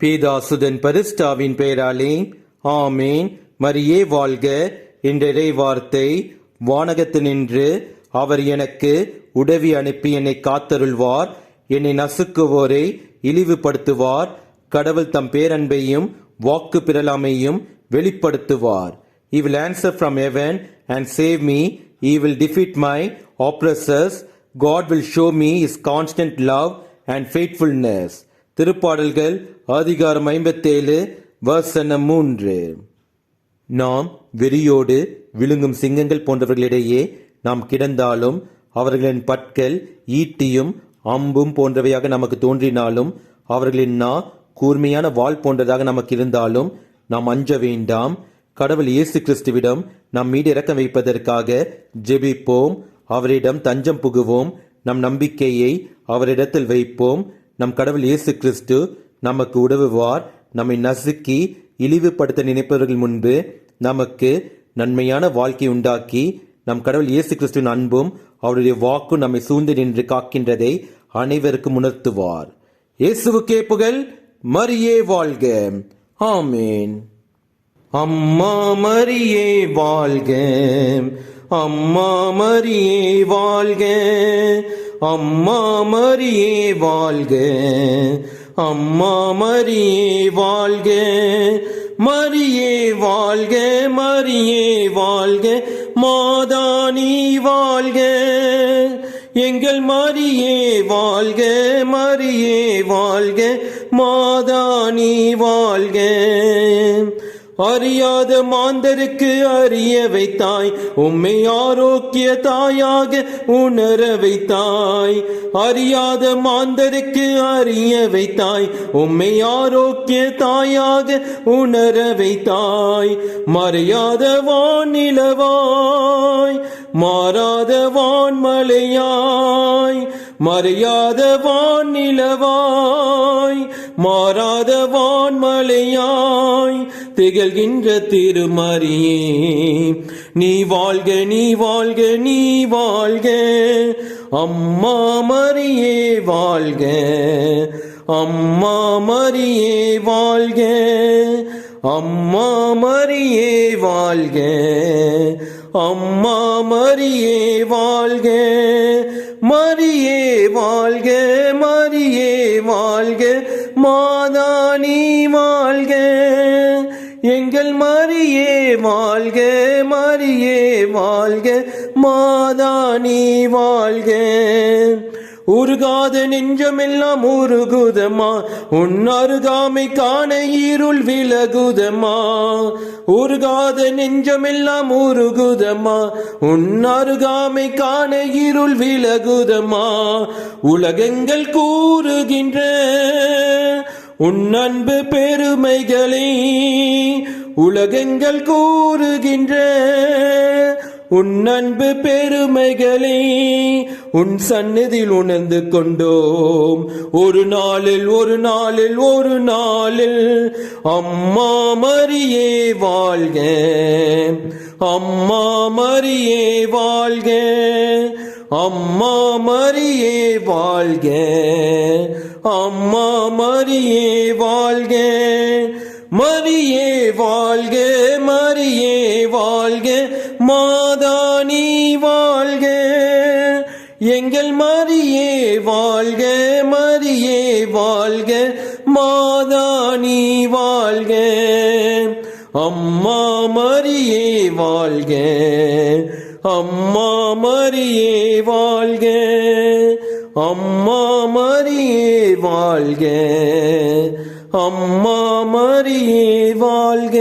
பீதாசுதன் பரிஸ்டாவின் பெயராலே ஆமேன். மரியே வாழ்க என்ற இறை வார்த்தை வானகத்தினின்று அவர் எனக்கு உதவி அனுப்பி என்னை காத்தருள்வார். என்னை நசுக்குவோரை இழிவுபடுத்துவார். கடவுள் தம் பேரன்பையும் வாக்கு பிறலாமையும் வெளிப்படுத்துவார். He will answer from heaven and save me. He will defeat my oppressors. God will show me his constant love and faithfulness. திருப்பாடல்கள் அதிகாரம் 57 வசனம் 3. நாம் வெறியோடு விழுங்கும் சிங்கங்கள் போன்றவர்களிடையே நாம் கிடந்தாலும், அவர்களின் பற்கள் ஈட்டியும் அம்பும் போன்றவையாக நமக்கு தோன்றினாலும், அவர்களின் நா கூர்மையான வாள் போன்றதாக நமக்கு இருந்தாலும் நாம் அஞ்ச வேண்டாம். கடவுள் இயேசு கிறிஸ்துவிடம் நம் மீது இரக்கம் வைப்பதற்காக ஜெபிப்போம். அவரிடம் தஞ்சம் புகுவோம். நம் நம்பிக்கையை அவரிடத்தில் வைப்போம். நம் கடவுள் இயேசு கிறிஸ்து நமக்கு உதவுவார். நம்மை நசுக்கி இழிவுபடுத்த நினைப்பவர்கள் முன்பு நமக்கு நன்மையான வாழ்க்கை உண்டாக்கி, நம் கடவுள் இயேசு கிறிஸ்துவின் அன்பும் அவருடைய வாக்கும் நம்மை சூழ்ந்து நின்று காக்கின்றதை அனைவருக்கும் உணர்த்துவார். இயேசுவுக்கே புகழ். மரியே வாழ்க. ஆமேன். அம்மா மரியே வாழ்க, அம்மா மரியே வாழ்க, அம்மா மரியே வாழ்க, அம்மா மரியே வாழ்க, மரியே வாழ்க, மரியே வாழ்க, மாதானி வாழ்க, எங்கள் மரியே வாழ்க, மரியே வாழ்க, மாதானி வாழ்க. அறியாத மாந்தருக்கு அறிய வைத்தாய், உம்மை ஆரோக்கிய தாயாக உணர வைத்தாய். அறியாத மாந்தருக்கு அறிய வைத்தாய், உம்மை ஆரோக்கிய தாயாக உணர வைத்தாய். மறையாத வானிலவாய், மாறாத வான்மலையாய், மறையாத வானிலவாய், மாறாத வான்மலையாய் திகழ்கின்ற திருமரியே, நீ வாழ்க, நீ வாழ்க, நீ வாழ்க. அம்மா மரியே வாழ்க, அம்மா மரியே வாழ்க, அம்மா மரியே வாழ்க, அம்மா மரியே வாழ்க, மரியே வாழ்க, மரியே வாழ்க, மாதானி வாழ்க, எங்கள் மரியே வாழ்க, மரியே வாழ்க, மாதானி வாழ்க. உருகாத நெஞ்சமெல்லாம் உருகுதம்மா, உன் அருகாமை காண இருள் விலகுதம்மா. உருகாத நெஞ்சமெல்லாம் உருகுதம்மா, உன் அருகாமை காண இருள் விலகுதம்மா. உலகங்கள் கூறுகின்ற உன் அன்பு பெருமைகளே, உலகங்கள் கூறுகின்ற உன் அன்பு பெருமைகளே, உன் சந்நிதியில் உணர்ந்து கொண்டோம். ஒரு நாளில் ஒரு நாளில் ஒரு நாளில் அம்மா மரியே வாழ்க, அம்மா மரியே வாழ்க, அம்மா மரியே வாழ்க, அம்மா மரியே வாழ்க, மரியே வாழ்க, மரியே வாழ்க, மாதானி வாழ்க, எங்கள் மரியே வாழ்க, மரியே வாழ்க, மாதானி வாழ்க. அம்மா மரியே வாழ்க, அம்மா மரியே வாழ்க, அம்மா மரியே வாழ்க, அம்மா மரியே வாழ்க.